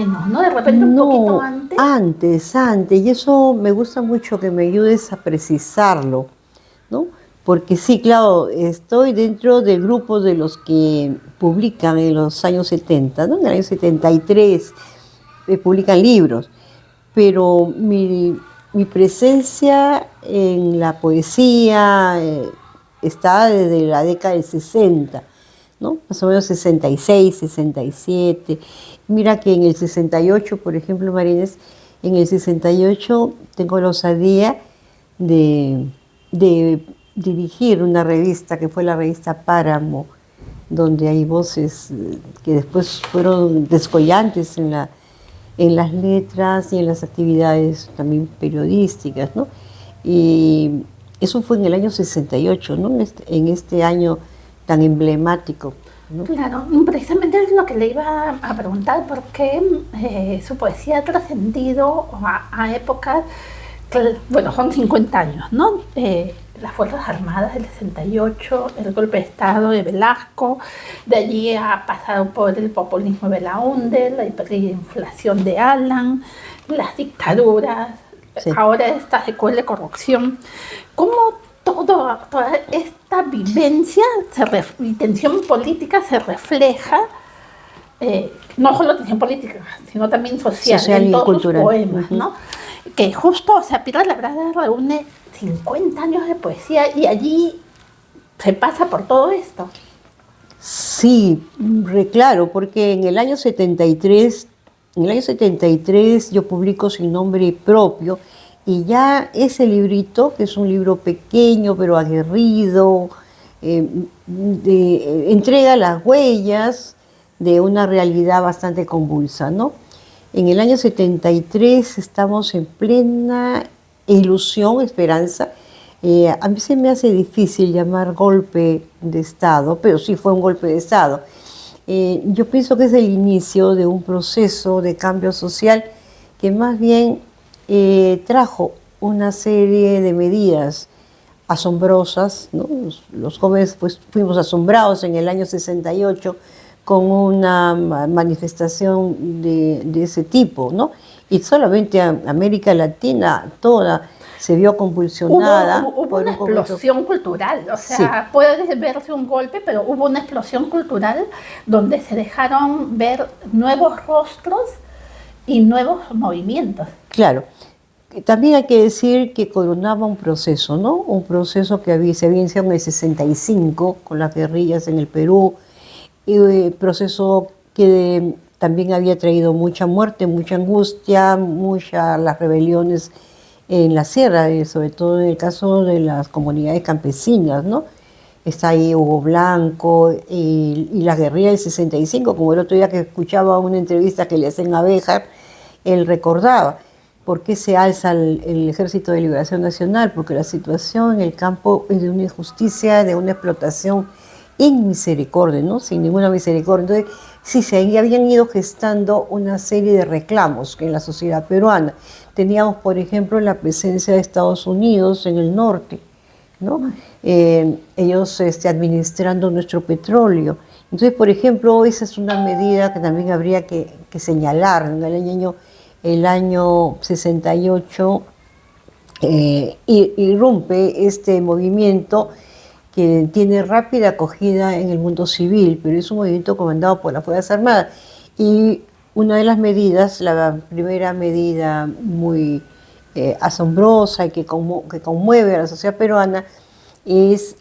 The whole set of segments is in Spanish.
¿no? De repente un poquito No, antes. antes, y eso me gusta mucho que me ayudes a precisarlo, ¿no? Porque sí, claro, estoy dentro del grupo de los que publican en los años 70, ¿no? En el año 73 publican libros, pero mi presencia en la poesía está desde la década del 60, ¿no? Más o menos 66, 67. Mira que en el 68, por ejemplo, Marines, en el 68 tengo la osadía de, de dirigir una revista que fue la revista Páramo, donde hay voces que después fueron descollantes en las letras y en las actividades también periodísticas, ¿no? Y eso fue en el año 68, ¿no? En este año tan emblemático, ¿no? Claro, precisamente es lo que le iba a preguntar, porque su poesía ha trascendido a épocas, bueno, son 50 años, ¿no? Las Fuerzas Armadas del 68, el golpe de Estado de Velasco, de allí ha pasado por el populismo de Belaúnde, la hiperinflación de Alan, las dictaduras, Sí. ahora esta secuela de corrupción. ¿Cómo toda esta vivencia y tensión política se refleja, no solo tensión política, sino también social en Y todos cultural. sus poemas, ¿no? Que justo, o sea, Piedra Labrada reúne 50 años de poesía y allí se pasa por todo esto. Sí, claro, porque en el año 73 yo publico sin nombre propio y ya ese librito, que es un libro pequeño pero aguerrido, entrega las huellas de una realidad bastante convulsa, ¿no? En el año 73 estamos en plena ilusión, esperanza. A mí se me hace difícil llamar golpe de Estado, pero sí fue un golpe de Estado. Yo pienso que es el inicio de un proceso de cambio social que más bien trajo una serie de medidas asombrosas, ¿no? Los jóvenes pues, fuimos asombrados en el año 68 con una manifestación de ese tipo, ¿no? Y solamente América Latina toda se vio convulsionada. Hubo una explosión cultural, o sea, sí, puede verse un golpe, pero hubo una explosión cultural donde se dejaron ver nuevos rostros y nuevos movimientos. Claro. También hay que decir que coronaba un proceso, ¿no? Un proceso que se había iniciado en el 65 con las guerrillas en el Perú, y proceso que también había traído mucha muerte, mucha angustia, las rebeliones en la sierra, sobre todo en el caso de las comunidades campesinas, ¿no? Está ahí Hugo Blanco y la guerrilla del 65, como el otro día que escuchaba una entrevista que le hacen a Béjar, él recordaba por qué se alza el Ejército de Liberación Nacional, porque la situación en el campo es de una injusticia, de una explotación inmisericordia, ¿no? Sin ninguna misericordia. Entonces, sí, se habían ido gestando una serie de reclamos en la sociedad peruana. Teníamos, por ejemplo, la presencia de Estados Unidos en el norte, ¿no? Ellos administrando nuestro petróleo. Entonces, por ejemplo, esa es una medida que también habría que señalar. En el año 68 irrumpe este movimiento que tiene rápida acogida en el mundo civil, pero es un movimiento comandado por las Fuerzas Armadas. Y una de las medidas, la primera medida muy asombrosa y que conmueve a la sociedad peruana, es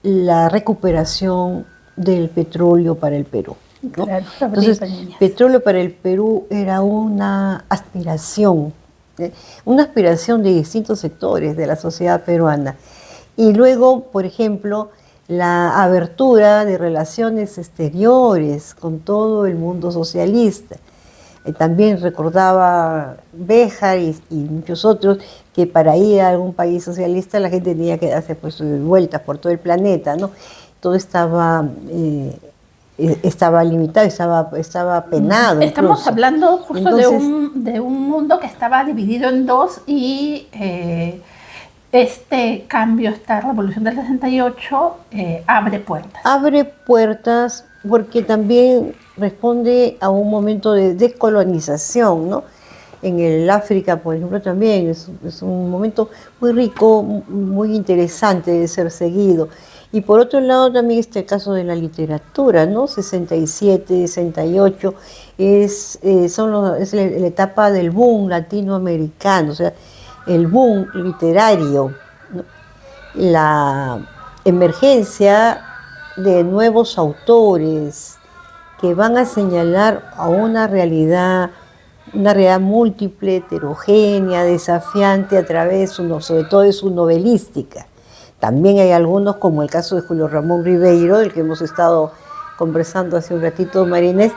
la recuperación del petróleo para el Perú, ¿no? Claro, entonces, petróleo para el Perú era una aspiración de distintos sectores de la sociedad peruana. Y luego, por ejemplo, la abertura de relaciones exteriores con todo el mundo socialista. También recordaba Béjar y muchos otros que para ir a algún país socialista la gente tenía que darse pues, vueltas por todo el planeta, ¿no? Todo estaba limitado, estaba penado. Estamos hablando justo entonces, de un mundo que estaba dividido en dos y este cambio, esta revolución del 68 abre puertas. Abre puertas, porque también responde a un momento de descolonización, ¿no? En el África, por ejemplo, también es un momento muy rico, muy interesante de ser seguido. Y por otro lado también está el caso de la literatura, ¿no? 67, 68, es la etapa del boom latinoamericano, o sea, el boom literario, ¿no? La emergencia de nuevos autores que van a señalar a una realidad múltiple, heterogénea, desafiante a través, sobre todo de su novelística. También hay algunos, como el caso de Julio Ramón Ribeiro, del que hemos estado conversando hace un ratito, Marinés,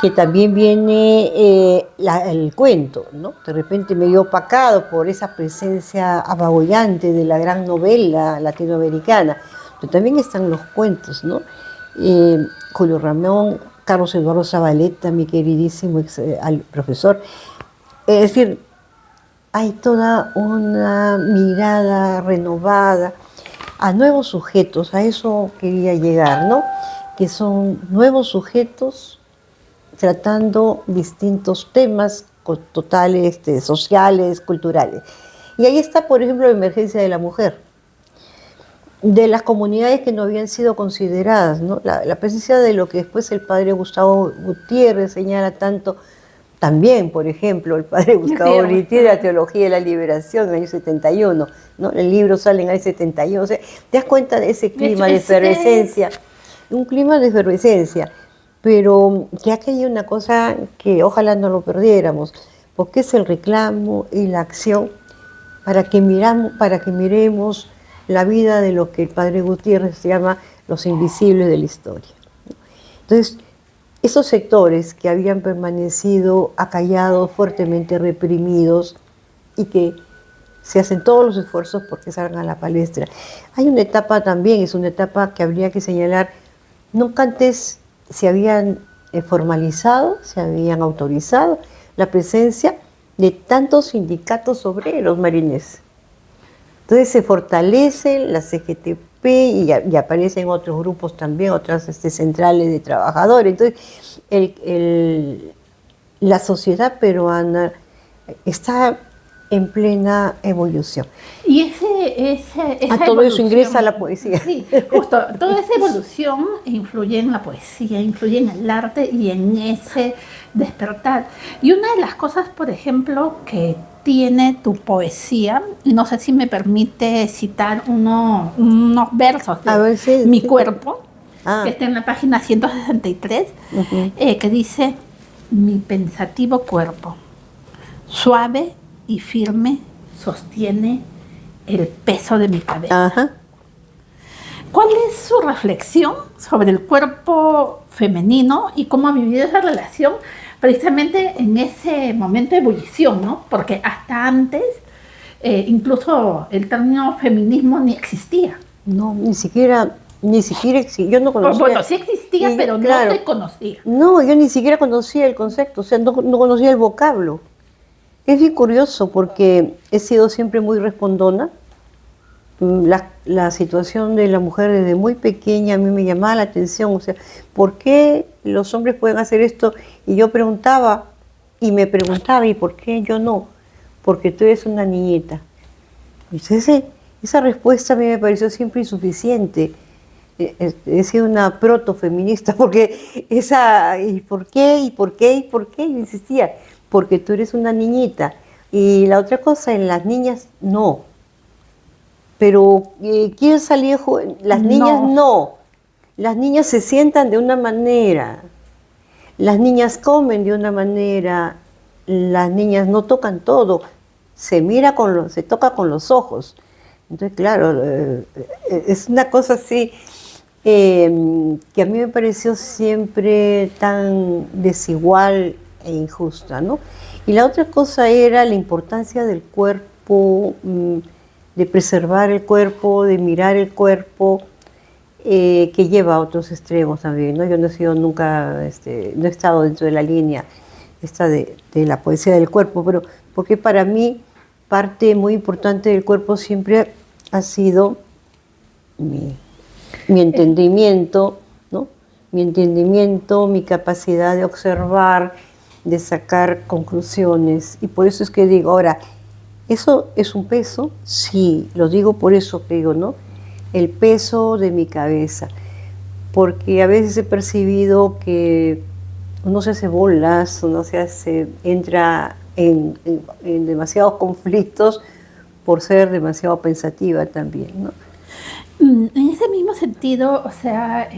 que también viene el cuento, ¿no? De repente medio opacado por esa presencia apabullante de la gran novela latinoamericana, pero también están los cuentos, ¿no? Julio Ramón, Carlos Eduardo Zabaleta, mi queridísimo profesor. Es decir, hay toda una mirada renovada a nuevos sujetos, a eso quería llegar, ¿no? Que son nuevos sujetos tratando distintos temas totales, sociales, culturales. Y ahí está, por ejemplo, la emergencia de la mujer, de las comunidades que no habían sido consideradas, ¿no? La presencia de lo que después el padre Gustavo Gutiérrez señala tanto, también, por ejemplo, el padre Gustavo Gutiérrez, la Teología de la Liberación, en el año 71, ¿no? El libro sale en el año 71, o sea, te das cuenta de ese clima de efervescencia, un clima de efervescencia, pero que aquí hay una cosa que ojalá no lo perdiéramos, porque es el reclamo y la acción para que miremos la vida de lo que el padre Gutiérrez llama los invisibles de la historia. Entonces, esos sectores que habían permanecido acallados, fuertemente reprimidos, y que se hacen todos los esfuerzos porque salgan a la palestra. Hay una etapa también, es una etapa que habría que señalar, nunca antes se habían formalizado, se habían autorizado la presencia de tantos sindicatos obreros, Marinés. Entonces se fortalecen las CGTP y aparecen otros grupos también, otras centrales de trabajadores. Entonces la sociedad peruana está en plena evolución. Y todo eso ingresa a la poesía. Sí, justo, toda esa evolución influye en la poesía, influye en el arte y en ese despertar. Y una de las cosas, por ejemplo, que tiene tu poesía, y no sé si me permite citar unos versos de Mi Cuerpo, que está en la página 163, que dice: mi pensativo cuerpo, suave y firme, sostiene el peso de mi cabeza. Ajá. ¿Cuál es su reflexión sobre el cuerpo femenino y cómo ha vivido esa relación precisamente en ese momento de ebullición, ¿no? Porque hasta antes, incluso el término feminismo ni existía. No, ni siquiera existía. Yo no conocía. Bueno, sí existía, pero claro, no se conocía. No, yo ni siquiera conocía el concepto, o sea, no conocía el vocablo. Es bien curioso porque he sido siempre muy respondona. La situación de la mujer desde muy pequeña a mí me llamaba la atención, o sea, ¿por qué los hombres pueden hacer esto? Y yo preguntaba, y me preguntaba, ¿y por qué yo no? Porque tú eres una niñita. Entonces, esa respuesta a mí me pareció siempre insuficiente. He sido una protofeminista, porque ¿y por qué? ¿Y por qué? ¿Y por qué? Yo insistía, porque tú eres una niñita. Y la otra cosa, en las niñas, no. Pero ¿quién salió? Las niñas no. Las niñas se sientan de una manera. Las niñas comen de una manera. Las niñas no tocan todo. Se toca con los ojos. Entonces, claro, es una cosa así que a mí me pareció siempre tan desigual e injusta, ¿no? Y la otra cosa era la importancia del cuerpo, de preservar el cuerpo, de mirar el cuerpo, que lleva a otros extremos también, ¿no? Yo no he sido nunca, no he estado dentro de la línea esta de la poesía del cuerpo, pero porque para mí parte muy importante del cuerpo siempre ha sido mi entendimiento, ¿no? mi entendimiento, mi capacidad de observar, de sacar conclusiones. Y por eso es que digo, ahora, ¿eso es un peso? Sí, lo digo por eso que digo, ¿no? El peso de mi cabeza. Porque a veces he percibido que uno se hace bolas, uno entra en demasiados conflictos por ser demasiado pensativa también, ¿no? En ese mismo sentido, o sea,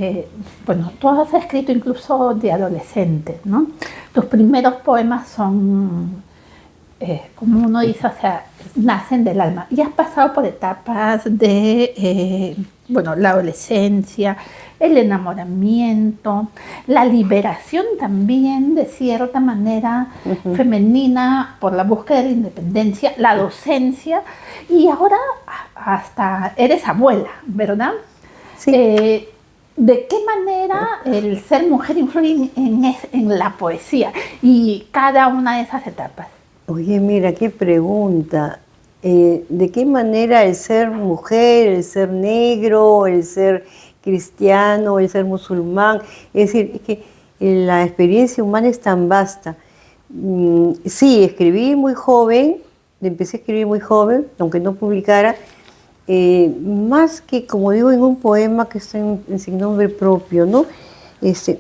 bueno, tú has escrito incluso de adolescentes, ¿no? Tus primeros poemas son, como uno dice, o sea, nacen del alma. Y has pasado por etapas de, bueno, la adolescencia, el enamoramiento, la liberación también, de cierta manera, femenina por la búsqueda de la independencia, la docencia, y ahora hasta eres abuela, ¿verdad? Sí. ¿De qué manera el ser mujer influye en la poesía y cada una de esas etapas? Oye, mira, qué pregunta. ¿De qué manera el ser mujer, el ser negro, el ser cristiano, el ser musulmán? Es decir, es que la experiencia humana es tan vasta. Sí, escribí muy joven, empecé a escribir muy joven, aunque no publicara, más que, como digo, en un poema que está sin nombre propio, ¿no?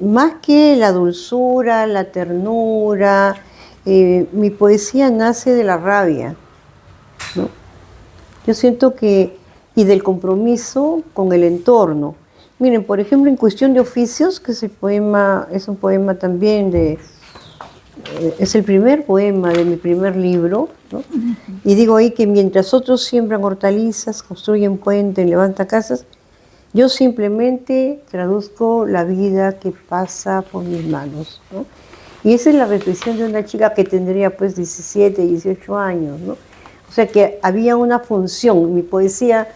Más que la dulzura, la ternura, mi poesía nace de la rabia, ¿no? Yo siento que, y del compromiso con el entorno. Miren, por ejemplo, en Cuestión de Oficios, que es un poema también es el primer poema de mi primer libro, ¿no? Y digo ahí que mientras otros siembran hortalizas, construyen puentes, levantan casas, yo simplemente traduzco la vida que pasa por mis manos, ¿no? Y esa es la reflexión de una chica que tendría pues 17, 18 años, ¿no? O sea que había una función, mi poesía,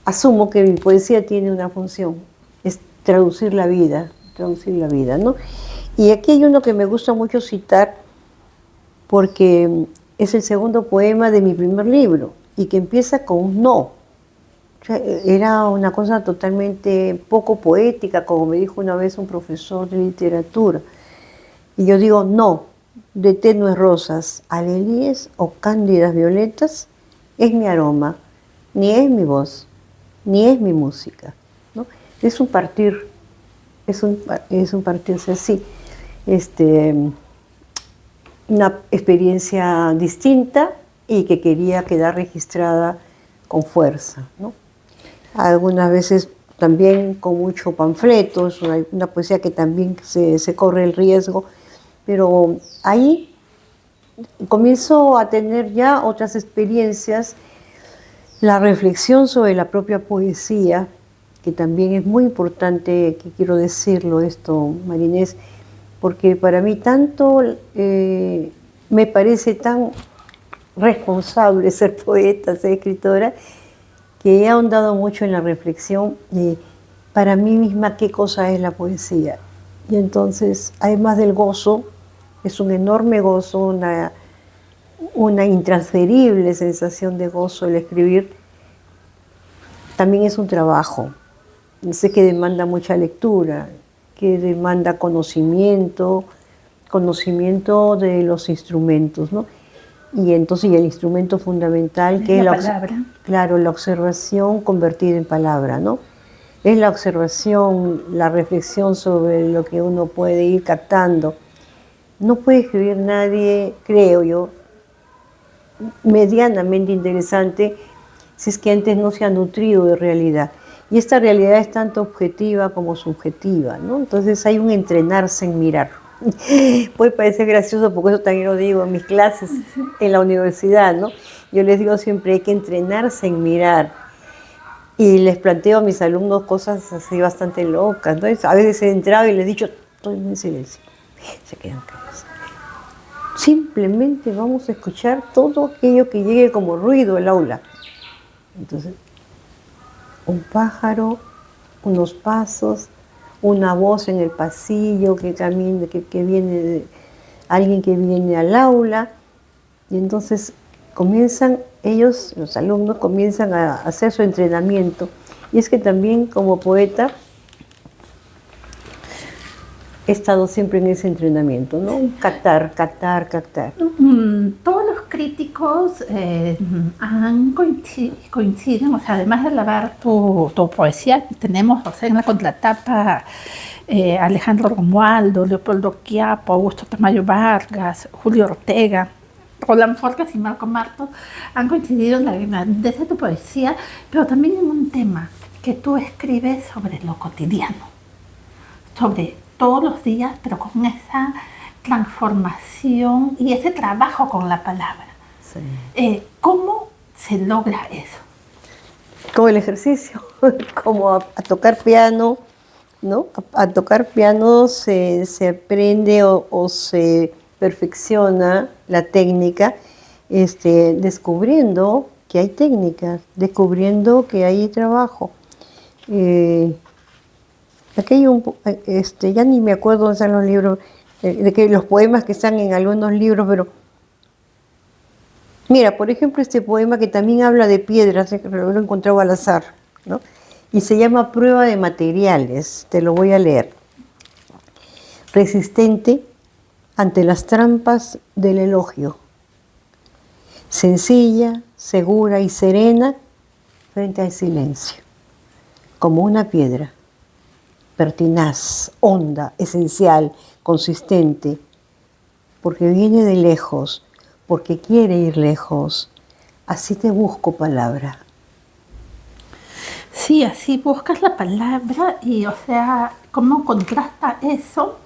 asumo que mi poesía tiene una función, es traducir la vida, ¿no? Y aquí hay uno que me gusta mucho citar porque es el segundo poema de mi primer libro y que empieza con un no. O sea, era una cosa totalmente poco poética, como me dijo una vez un profesor de literatura. Y yo digo, no, de tenues rosas, alelíes o cándidas violetas, es mi aroma, ni es mi voz, ni es mi música, ¿no? Es un partir, es un partirse así. Una experiencia distinta y que quería quedar registrada con fuerza, ¿no? Algunas veces también con mucho panfleto, es una poesía que también se corre el riesgo, pero ahí comienzo a tener ya otras experiencias, la reflexión sobre la propia poesía, que también es muy importante, que quiero decirlo esto, Marinés, porque para mí tanto me parece tan responsable ser poeta, ser escritora, que he ahondado mucho en la reflexión de para mí misma qué cosa es la poesía. Y entonces, además del gozo, es un enorme gozo, una intransferible sensación de gozo el escribir, también es un trabajo. Sé que demanda mucha lectura, que demanda conocimiento de los instrumentos, ¿no? Y entonces el instrumento fundamental que es la palabra. Claro, la observación convertida en palabra, ¿no? Es la observación, la reflexión sobre lo que uno puede ir captando. No puede escribir nadie, creo yo, medianamente interesante si es que antes no se ha nutrido de realidad. Y esta realidad es tanto objetiva como subjetiva, ¿no? Entonces hay un entrenarse en mirar. Puede parecer gracioso porque eso también lo digo en mis clases en la universidad, ¿no? Yo les digo siempre hay que entrenarse en mirar. Y les planteo a mis alumnos cosas así bastante locas, ¿no? A veces he entrado y les he dicho, estoy en silencio. Se quedan callados. Simplemente vamos a escuchar todo aquello que llegue como ruido al aula. Entonces, un pájaro, unos pasos, una voz en el pasillo que camina, que viene, alguien que viene al aula, y entonces comienzan ellos, los alumnos, comienzan a hacer su entrenamiento. Y es que también como poeta he estado siempre en ese entrenamiento, ¿no? Captar, captar, captar. Todos los críticos coinciden, o sea, además de alabar tu poesía, tenemos, o sea, en la contratapa Alejandro Romualdo, Leopoldo Quiapo, Augusto Tamayo Vargas, Julio Ortega, Roland Forgas y Marco Martos han coincidido en la grandeza de tu poesía, pero también en un tema que tú escribes sobre lo cotidiano, sobre todos los días, pero con esa transformación y ese trabajo con la palabra. Sí. ¿Cómo se logra eso? Como el ejercicio, como a tocar piano, ¿no? A tocar piano se aprende o se perfecciona la técnica, descubriendo que hay técnicas, descubriendo que hay trabajo. Aquí hay ya ni me acuerdo dónde están los libros, de que los poemas que están en algunos libros, pero mira, por ejemplo, este poema que también habla de piedras, lo he encontrado al azar, ¿no? Y se llama Prueba de materiales, te lo voy a leer. Resistente ante las trampas del elogio, sencilla, segura y serena frente al silencio, como una piedra, pertinaz, honda, esencial, consistente, porque viene de lejos, porque quiere ir lejos. Así te busco, palabra. Sí, así buscas la palabra y, o sea, cómo contrasta eso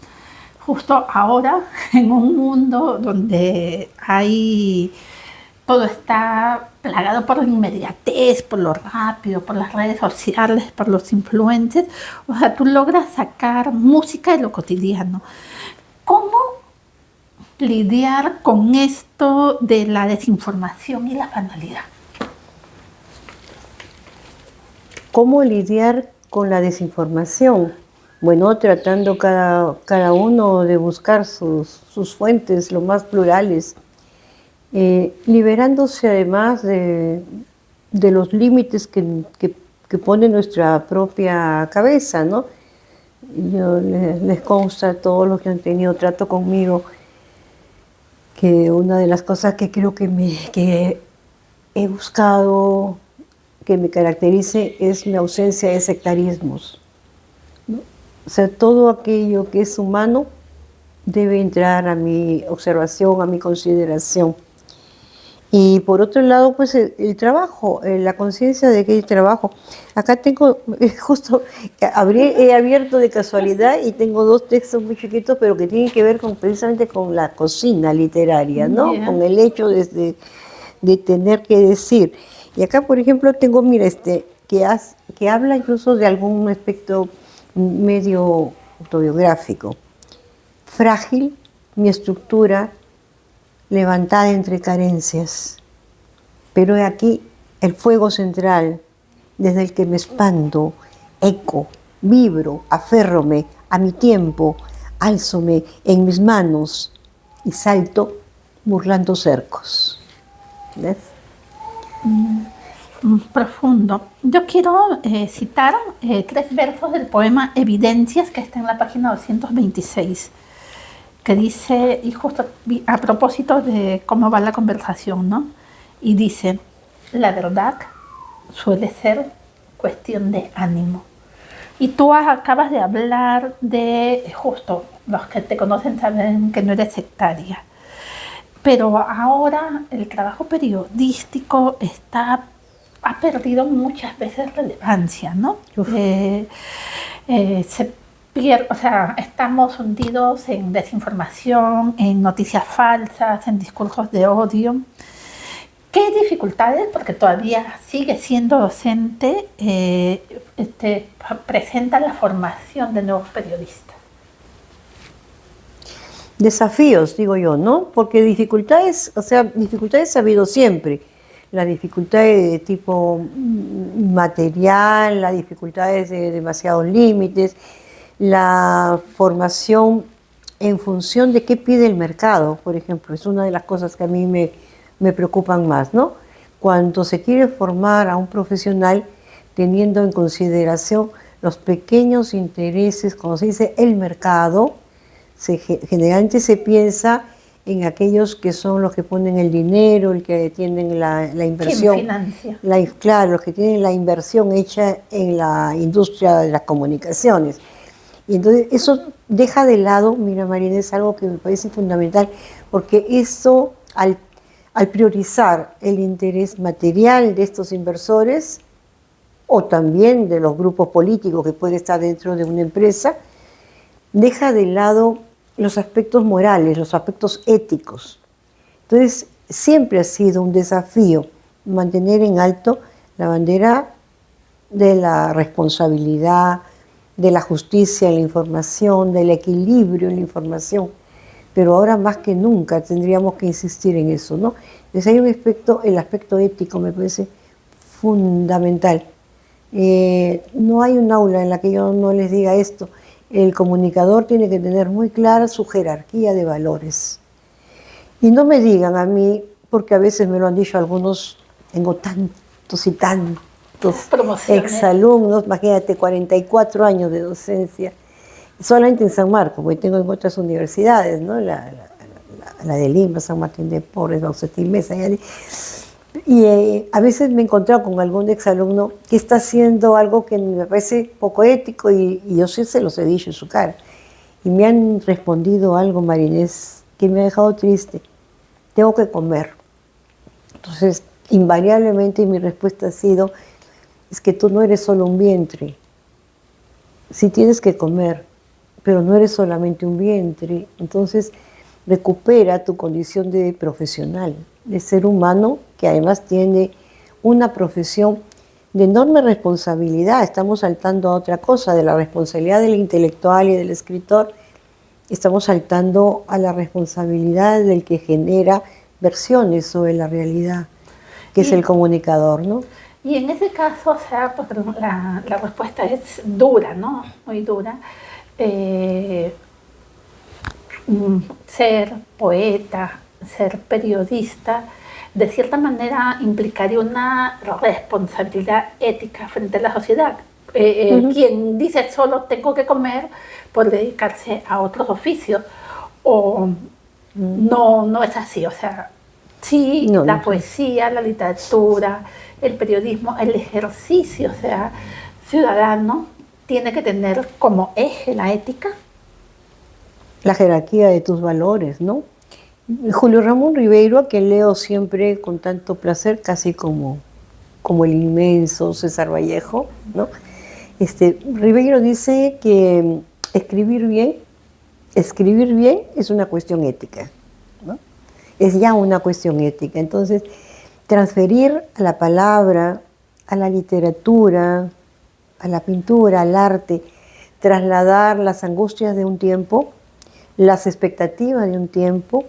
justo ahora en un mundo donde todo está plagado por la inmediatez, por lo rápido, por las redes sociales, por los influencers. O sea, tú logras sacar música de lo cotidiano. ¿Cómo lidiar con esto de la desinformación y la banalidad? ¿Cómo lidiar con la desinformación? Bueno, tratando cada uno de buscar sus fuentes lo más plurales, liberándose además de los límites que pone nuestra propia cabeza, ¿no? Yo les consta a todos los que han tenido trato conmigo que una de las cosas que creo que he buscado que me caracterice es mi ausencia de sectarismos, ¿no? O sea, todo aquello que es humano debe entrar a mi observación, a mi consideración. Y por otro lado, pues el trabajo, la conciencia de que hay trabajo. Acá tengo, justo, he abierto de casualidad y tengo 2 textos muy chiquitos, pero que tienen que ver precisamente con la cocina literaria, ¿no? Yeah. Con el hecho de tener que decir. Y acá, por ejemplo, tengo, mira, que habla incluso de algún aspecto medio autobiográfico. Frágil, mi estructura, levantada entre carencias. Pero he aquí el fuego central, desde el que me expando, eco, vibro, aférrome a mi tiempo, álzome en mis manos y salto burlando cercos. ¿Ves? Profundo. Yo quiero citar 3 versos del poema Evidencias, que está en la página 226, que dice, y justo a propósito de cómo va la conversación, ¿no? Y dice: la verdad suele ser cuestión de ánimo. Y tú acabas de hablar de, justo, los que te conocen saben que no eres sectaria. Pero ahora el trabajo periodístico ha perdido muchas veces relevancia, ¿no? O sea, estamos hundidos en desinformación, en noticias falsas, en discursos de odio. ¿Qué dificultades, porque todavía sigue siendo docente, presenta la formación de nuevos periodistas? Desafíos, digo yo, ¿no? Porque dificultades ha habido siempre. La dificultad de tipo material, las dificultades de demasiados límites, la formación en función de qué pide el mercado, por ejemplo, es una de las cosas que a mí me preocupan más, ¿no? Cuando se quiere formar a un profesional teniendo en consideración los pequeños intereses, como se dice, el mercado, Generalmente se piensa en aquellos que son los que ponen el dinero, el que tienen la inversión. ¿Quién financia? Claro, los que tienen la inversión hecha en la industria de las comunicaciones. Y entonces eso deja de lado, mira Marina, es algo que me parece fundamental, porque eso, al priorizar el interés material de estos inversores, o también de los grupos políticos que pueden estar dentro de una empresa, deja de lado los aspectos morales, los aspectos éticos. Entonces, siempre ha sido un desafío mantener en alto la bandera de la responsabilidad, de la justicia en la información, del equilibrio en la información. Pero ahora más que nunca tendríamos que insistir en eso, ¿no? Entonces hay un aspecto, el aspecto ético me parece fundamental. No hay un aula en la que yo no les diga esto. El comunicador tiene que tener muy clara su jerarquía de valores. Y no me digan a mí, porque a veces me lo han dicho algunos, tengo tantos y tantos exalumnos, imagínate, 44 años de docencia, solamente en San Marcos, porque tengo en otras universidades, ¿no? La de Lima, San Martín de Porres, Baucetil Mesa, y a veces me he encontrado con algún exalumno que está haciendo algo que me parece poco ético y yo sí se los he dicho en su cara. Y me han respondido algo, Marinés, que me ha dejado triste. Tengo que comer. Entonces, invariablemente mi respuesta ha sido, es que tú no eres solo un vientre. Sí tienes que comer, pero no eres solamente un vientre. Entonces, recupera tu condición de profesional, de ser humano, que además tiene una profesión de enorme responsabilidad. Estamos saltando a otra cosa, de la responsabilidad del intelectual y del escritor, estamos saltando a la responsabilidad del que genera versiones sobre la realidad, que es el comunicador, ¿no? Y en ese caso, o sea, porque la respuesta es dura, ¿no? Muy dura. Ser poeta, ser periodista, de cierta manera implicaría una responsabilidad ética frente a la sociedad. Quien dice solo tengo que comer por dedicarse a otros oficios, o no es así, o sea, sí, la poesía, la literatura, el periodismo, el ejercicio, o sea, ciudadano, tiene que tener como eje la ética. La jerarquía de tus valores, ¿no? Julio Ramón Ribeiro, a quien leo siempre con tanto placer, casi como el inmenso César Vallejo, ¿no? Ribeiro dice que escribir bien es una cuestión ética, ¿no? Es ya una cuestión ética. Entonces, transferir a la palabra, a la literatura, a la pintura, al arte, trasladar las angustias de un tiempo, las expectativas de un tiempo,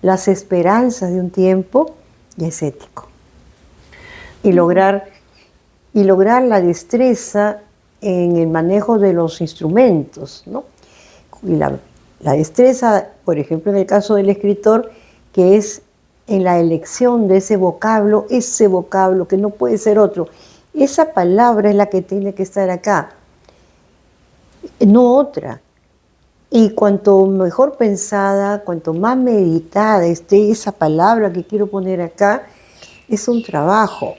las esperanzas de un tiempo, y es ético. Y lograr la destreza en el manejo de los instrumentos, ¿no? Y la destreza, por ejemplo, en el caso del escritor, que es en la elección de ese vocablo que no puede ser otro. Esa palabra es la que tiene que estar acá, no otra. Y cuanto mejor pensada, cuanto más meditada esté esa palabra que quiero poner acá, es un trabajo.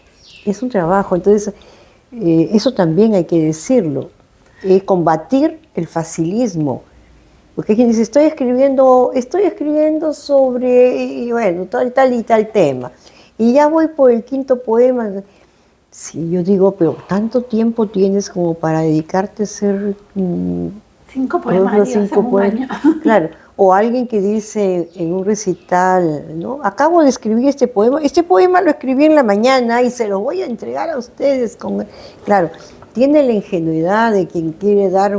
Entonces, eso también hay que decirlo. Combatir el facilismo. Porque hay quien dice, estoy escribiendo sobre, y bueno, tal y tal tema. Y ya voy por el quinto poema. Sí, yo digo, pero ¿tanto tiempo tienes como para dedicarte a hacer 5 poemas, 5 poemas? Claro. O alguien que dice en un recital, ¿no? Acabo de escribir este poema lo escribí en la mañana y se lo voy a entregar a ustedes. Claro, tiene la ingenuidad de quien quiere dar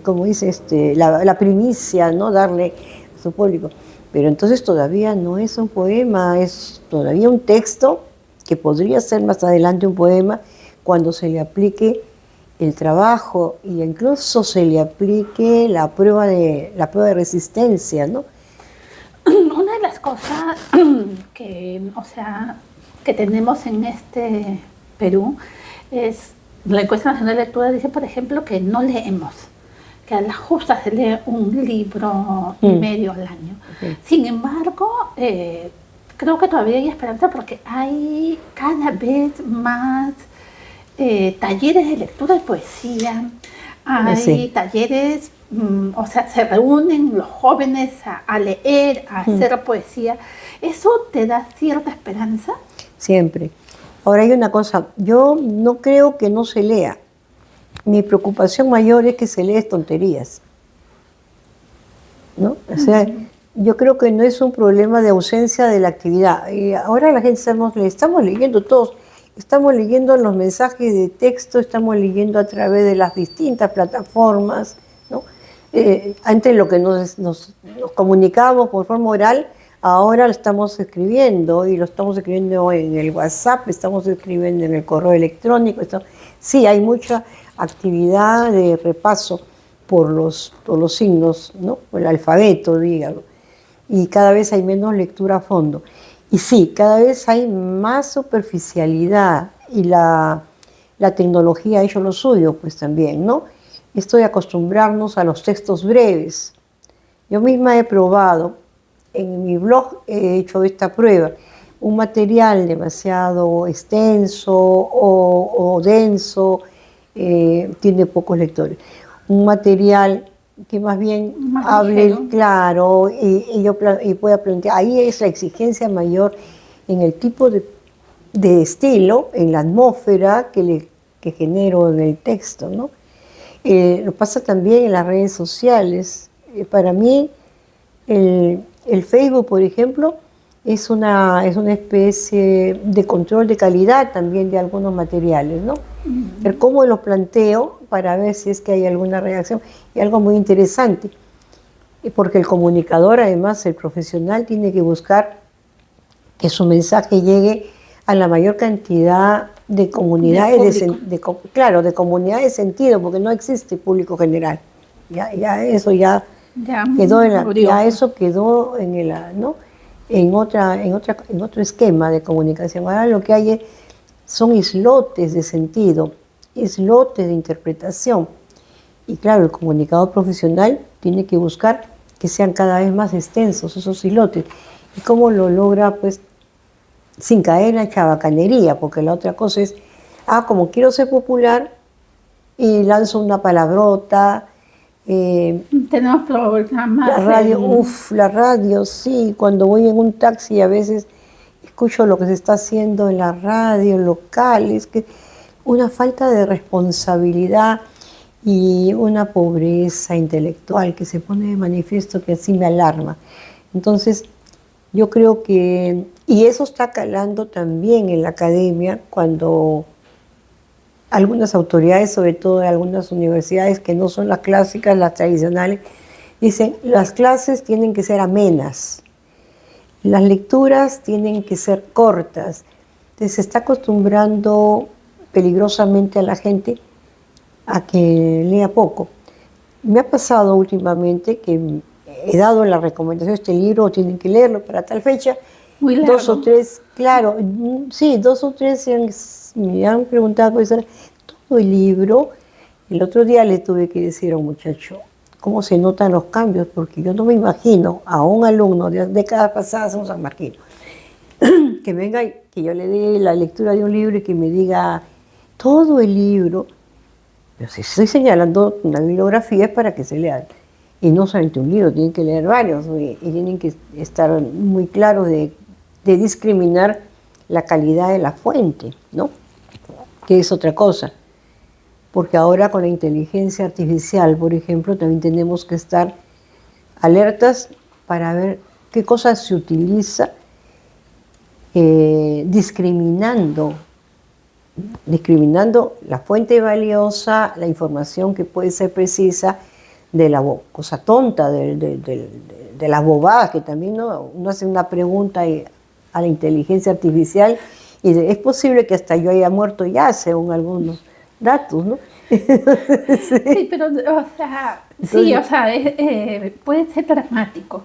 como dice, la primicia, ¿no? Darle a su público. Pero entonces todavía no es un poema, es todavía un texto que podría ser más adelante un poema cuando se le aplique el trabajo y incluso se le aplique la prueba de resistencia, ¿no? Una de las cosas que tenemos en Perú es la encuesta nacional de lectura dice, por ejemplo, que no leemos, que a la justa se lee un libro y medio al año. Sin embargo, creo que todavía hay esperanza porque hay cada vez más talleres de lectura de poesía, hay talleres, o sea, se reúnen los jóvenes a leer, a hacer poesía. ¿Eso te da cierta esperanza? Siempre. Ahora hay una cosa, yo no creo que no se lea. Mi preocupación mayor es que se lee tonterías, ¿no? O sea, yo creo que no es un problema de ausencia de la actividad. Y ahora la gente estamos leyendo todos, estamos leyendo los mensajes de texto, estamos leyendo a través de las distintas plataformas, ¿no? Antes lo que nos comunicábamos por forma oral, ahora lo estamos escribiendo, y lo estamos escribiendo en el WhatsApp, estamos escribiendo en el correo electrónico. Sí, hay mucha actividad de repaso por los signos, ¿no? Por el alfabeto, dígalo. Y cada vez hay menos lectura a fondo. Y sí, cada vez hay más superficialidad, y la tecnología ha hecho lo suyo, pues también, ¿no? Esto de acostumbrarnos a los textos breves. Yo misma he probado, en mi blog he hecho esta prueba, un material demasiado extenso o denso, tiene pocos lectores. Un material que más bien hable claro y pueda plantear. Ahí es la exigencia mayor en el tipo de estilo, en la atmósfera que genero en el texto, ¿no? Lo pasa también en las redes sociales. Para mí, el Facebook, por ejemplo, es una especie de control de calidad también de algunos materiales, ¿no? Ver cómo los planteo para ver si es que hay alguna reacción. Y algo muy interesante, porque el comunicador, además, el profesional, tiene que buscar que su mensaje llegue a la mayor cantidad de comunidades, de comunidades de sentido, porque no existe público general. Eso quedó en otro esquema de comunicación. Ahora lo que hay son islotes de sentido, islotes de interpretación. Y claro, el comunicador profesional tiene que buscar que sean cada vez más extensos esos islotes. ¿Y cómo lo logra? Pues sin caer en la chabacanería, porque la otra cosa es, como quiero ser popular y lanzo una palabrota. Tenemos programas. La radio, sí. Cuando voy en un taxi a veces escucho lo que se está haciendo en la radio local. Es que una falta de responsabilidad y una pobreza intelectual que se pone de manifiesto, que así me alarma. Entonces, yo creo que, y eso está calando también en la academia, cuando algunas autoridades, sobre todo de algunas universidades que no son las clásicas, las tradicionales, dicen, las clases tienen que ser amenas, las lecturas tienen que ser cortas. Entonces se está acostumbrando peligrosamente a la gente a que lea poco. Me ha pasado últimamente que he dado la recomendación, este libro tienen que leerlo para tal fecha. Muy largo. 2 o 3, claro, sí, 2 o 3 me han preguntado, profesora, todo el libro. El otro día le tuve que decir a un muchacho cómo se notan los cambios, porque yo no me imagino a un alumno de décadas pasadas, un sanmarquino, que venga y que yo le dé la lectura de un libro y que me diga todo el libro. Pero si estoy señalando una bibliografía es para que se lea. Y no solamente un libro, tienen que leer varios, y tienen que estar muy claros de discriminar la calidad de la fuente, ¿no? Que es otra cosa. Porque ahora con la inteligencia artificial, por ejemplo, también tenemos que estar alertas para ver qué cosas se utiliza, discriminando la fuente valiosa, la información que puede ser precisa, de la cosa tonta, de las bobadas, que también uno hace una pregunta a la inteligencia artificial y es posible que hasta yo haya muerto ya, según algunos datos, ¿no? Sí, pero, o sea, puede ser dramático.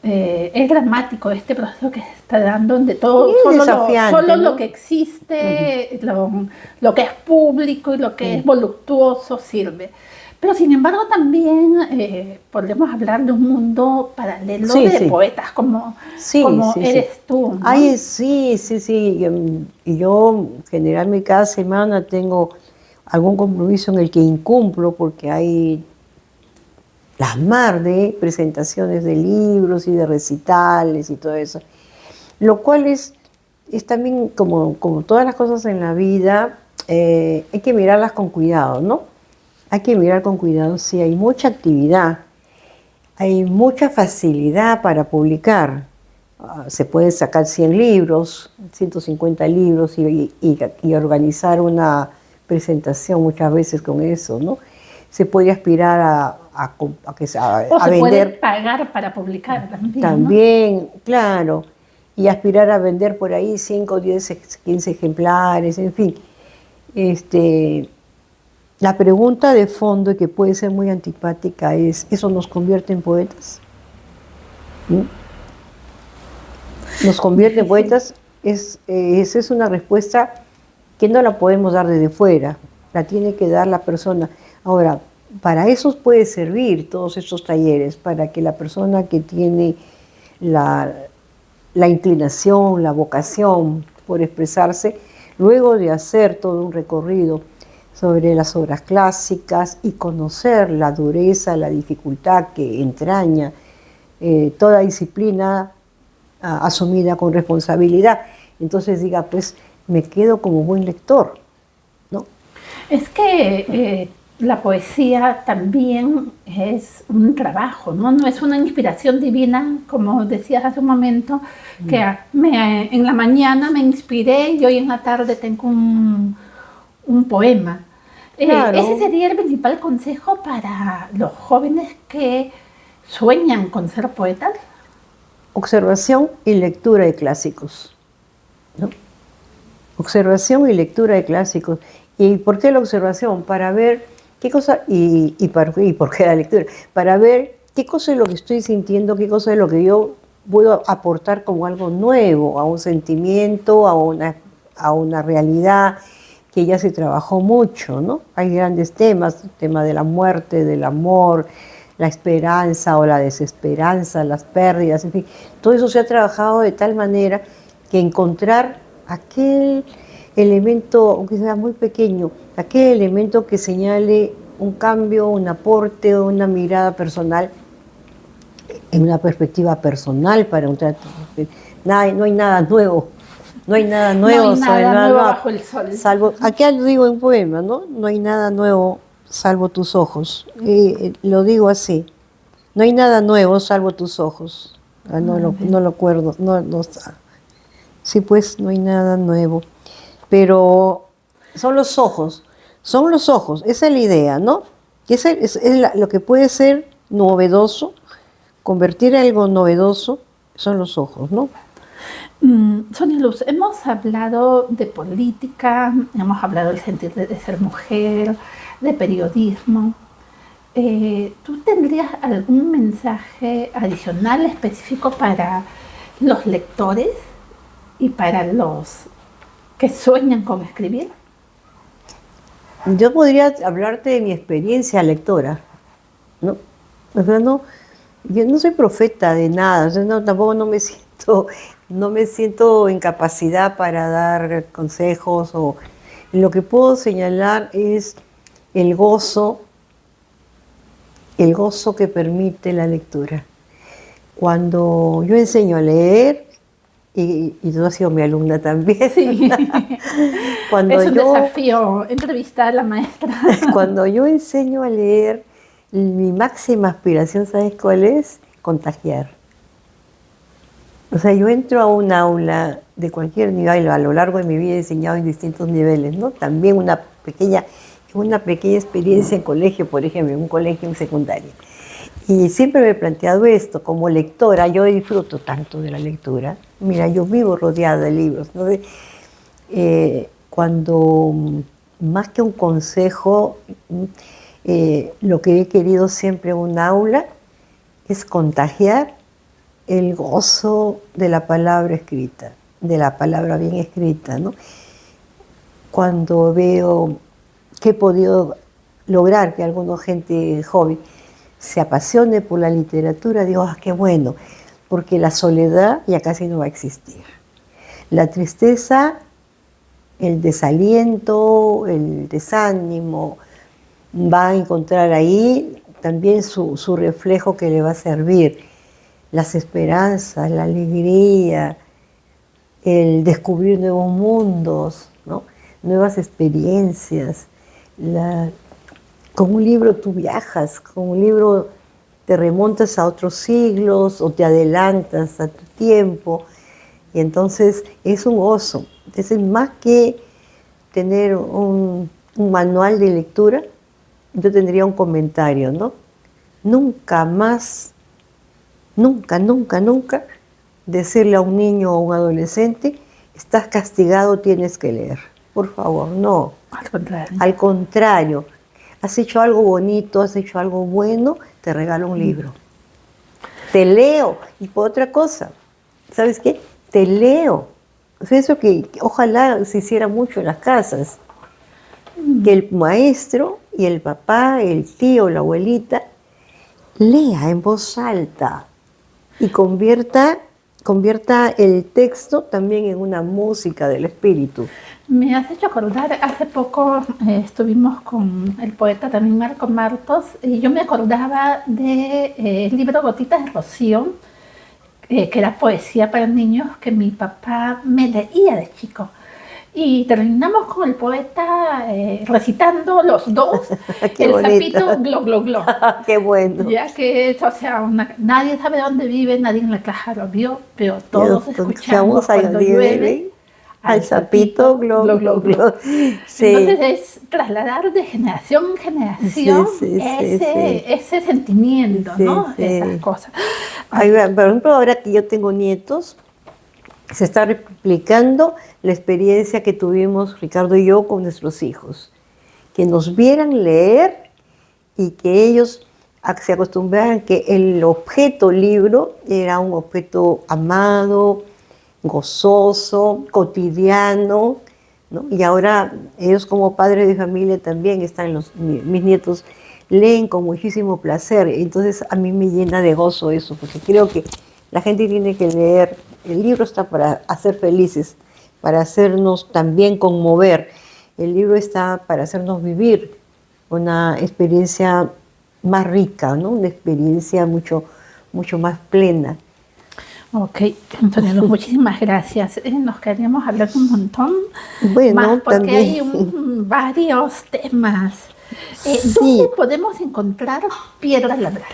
Es dramático este proceso que se está dando, donde todo, solo lo que existe, lo que es público y lo que es voluptuoso sirve. Pero sin embargo también podemos hablar de un mundo paralelo Sí, de sí. poetas como, Sí, como sí, sí. eres tú, ¿no? Ay, sí, sí, sí. Y yo generalmente cada semana tengo algún compromiso en el que incumplo porque hay las mar de presentaciones de libros y de recitales y todo eso. Lo cual es también como todas las cosas en la vida, hay que mirarlas con cuidado, ¿no? Hay que mirar con cuidado si hay mucha actividad, hay mucha facilidad para publicar. Se pueden sacar 100 libros, 150 libros y organizar una presentación muchas veces con eso, ¿no? Se puede aspirar O a se puede vender pagar para publicar también, ¿no? también, claro, y aspirar a vender por ahí 5, 10, 15 ejemplares, en fin. Este, la pregunta de fondo, y que puede ser muy antipática, es: ¿eso nos convierte en poetas? ¿Mm? ¿Nos convierte en Difícil. poetas? Esa es una respuesta que no la podemos dar desde fuera, la tiene que dar la persona. Ahora, para eso puede servir todos estos talleres, para que la persona que tiene la, la inclinación, la vocación por expresarse, luego de hacer todo un recorrido sobre las obras clásicas y conocer la dureza, la dificultad que entraña toda disciplina asumida con responsabilidad, entonces diga, pues me quedo como buen lector, ¿no? Es que la poesía también es un trabajo, ¿no? No es una inspiración divina, como decías hace un momento, que en la mañana me inspiré y hoy en la tarde tengo un poema. Ese Claro, sería el principal consejo para los jóvenes que sueñan con ser poetas. observación y lectura de clásicos, ¿no? Observación y lectura de clásicos. ¿Y por qué la observación? Para ver qué cosa, y por qué la lectura, para ver qué cosa es lo que estoy sintiendo, qué cosa es lo que yo puedo aportar como algo nuevo, a un sentimiento, a una realidad que ya se trabajó mucho, ¿no? Hay grandes temas, el tema de la muerte, del amor, la esperanza o la desesperanza, las pérdidas, en fin, todo eso se ha trabajado de tal manera que encontrar aquel elemento, aunque sea muy pequeño, aquel elemento que señale un cambio, un aporte, una mirada personal, en una perspectiva personal para un trato. No hay nada nuevo, no hay nada No hay nuevo sobre nada nada nuevo nuevo, bajo el sol. salvo, aquí lo digo en poema, ¿no? No hay nada nuevo salvo tus ojos. Lo digo así, no hay nada nuevo salvo tus ojos. No lo acuerdo, sí, pues no hay nada nuevo. Pero son los ojos, esa es la idea, ¿no? Que lo que puede ser novedoso, convertir algo novedoso, son los ojos, ¿no? Sonia Luz, hemos hablado de política, hemos hablado del sentir de ser mujer, de periodismo. ¿Tú tendrías algún mensaje adicional específico para los lectores y para los que sueñan con escribir? Yo podría hablarte de mi experiencia lectora, ¿no? O sea, yo no soy profeta de nada, o sea, tampoco no me siento en capacidad para dar consejos, o lo que puedo señalar es el gozo, el gozo que permite la lectura. Cuando yo enseño a leer, y tú has sido mi alumna también, Sí, cuando es un yo, desafío entrevistar a la maestra. cuando yo enseño a leer, mi máxima aspiración, ¿sabes cuál es? Contagiar. O sea, yo entro a un aula de cualquier nivel, a lo largo de mi vida he enseñado en distintos niveles, ¿no? También una pequeña experiencia en colegio, por ejemplo, en un colegio en secundaria. Y siempre me he planteado esto, como lectora, yo disfruto tanto de la lectura. Mira, yo vivo rodeada de libros, ¿no? Cuando, más que un consejo, lo que he querido siempre en un aula es contagiar el gozo de la palabra escrita, de la palabra bien escrita, ¿no? Cuando veo que he podido lograr que alguna gente joven se apasione por la literatura, digo, qué bueno, porque la soledad ya casi no va a existir. La tristeza, el desaliento, el desánimo, va a encontrar ahí también su reflejo que le va a servir. Las esperanzas, la alegría, el descubrir nuevos mundos, ¿no? Nuevas experiencias. Con un libro tú viajas, con un libro te remontas a otros siglos o te adelantas a tu tiempo. Y entonces es un gozo. Entonces, más que tener un manual de lectura, yo tendría un comentario, ¿no? Nunca más, nunca, nunca, nunca decirle a un niño o un adolescente, estás castigado, tienes que leer. Por favor, no. Al contrario. Al contrario, has hecho algo bonito, has hecho algo bueno, te regalo un libro. Te leo. Y por otra cosa, ¿sabes qué? Te leo. O sea, eso que ojalá se hiciera mucho en las casas. Que el maestro y el papá, el tío, la abuelita, lea en voz alta y convierta el texto también en una música del espíritu. Me has hecho acordar, hace poco estuvimos con el poeta también Marco Martos y yo me acordaba del libro Gotitas de Rocío, que era poesía para niños que mi papá me leía de chico. Y terminamos con el poeta recitando los dos Qué el bonito. sapito glo glo glo. Qué bueno. Ya que, o sea, nadie sabe dónde vive, nadie en la caja lo vio, pero todos escuchamos cuando llueve al sapito glo glo glo. Sí. Entonces es trasladar de generación en generación ese sentimiento, sí, ¿no? Sí. Esas cosas. Por ejemplo, ahora que yo tengo nietos, se está replicando la experiencia que tuvimos Ricardo y yo con nuestros hijos. Que nos vieran leer y que ellos se acostumbraran que el objeto libro era un objeto amado, gozoso, cotidiano, ¿no? Y ahora ellos como padres de familia también mis nietos leen con muchísimo placer. Entonces a mí me llena de gozo eso, porque creo que la gente tiene que leer. El libro está para hacer felices, para hacernos también conmover. El libro está para hacernos vivir una experiencia más rica, ¿no? Una experiencia mucho, mucho más plena. Ok, Antonio, muchísimas gracias. Nos queríamos hablar un montón. Bueno, más porque también. Hay varios temas. Sí. ¿Dónde podemos encontrar Piedra Labrada?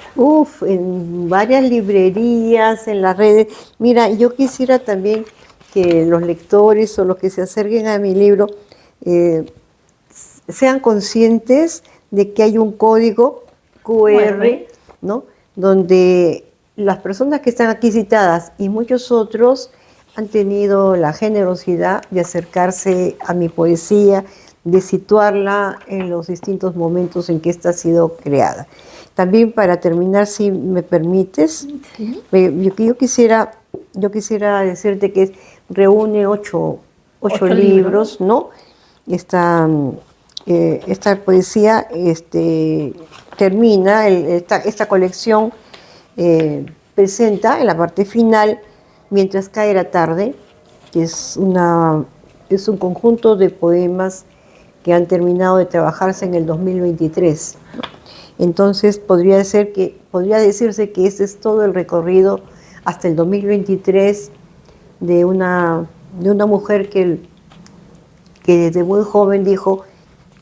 En varias librerías, en las redes. Mira, yo quisiera también que los lectores o los que se acerquen a mi libro sean conscientes de que hay un código QR, ¿no? Donde las personas que están aquí citadas y muchos otros han tenido la generosidad de acercarse a mi poesía, de situarla en los distintos momentos en que esta ha sido creada. También para terminar, si me permites, ¿Sí? yo quisiera decirte que reúne ocho libros, ¿no? Esta poesía termina, esta colección presenta en la parte final Mientras cae la tarde, que es un conjunto de poemas que han terminado de trabajarse en el 2023. Entonces podría decirse que ese es todo el recorrido hasta el 2023 de una mujer que desde muy joven dijo,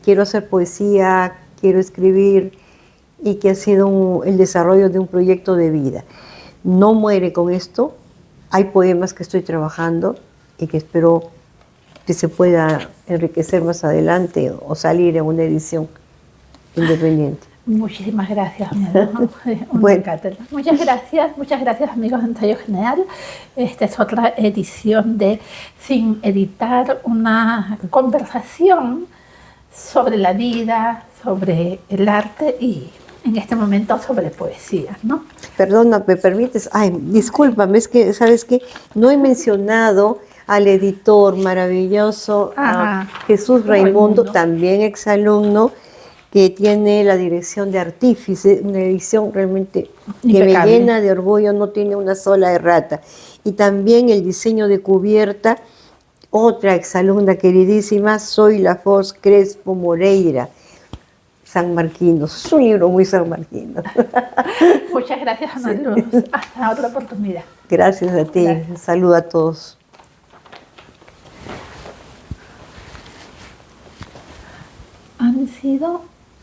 quiero hacer poesía, quiero escribir, y que ha sido el desarrollo de un proyecto de vida. No muere con esto, hay poemas que estoy trabajando y que espero que se pueda enriquecer más adelante o salir en una edición independiente. Muchísimas gracias. Bueno. Muchas gracias amigos de Ensayo General. Esta es otra edición de Sin Editar, una conversación sobre la vida, sobre el arte y en este momento sobre poesía, ¿no? Perdona, ¿me permites? Ay, discúlpame, es que, ¿sabes qué? No he mencionado al editor maravilloso, a Jesús Raimundo, también exalumno, que tiene la dirección de Artífice, una edición realmente que me Impecable. llena de orgullo, no tiene una sola errata. Y también el diseño de cubierta, otra exalumna queridísima, Soy La Foz Crespo Moreira, San Marquino. Es un libro muy sanmarquino. Muchas gracias, Ana Luz. Hasta otra oportunidad. Gracias a ti. Gracias. Un saludo a todos. Han sido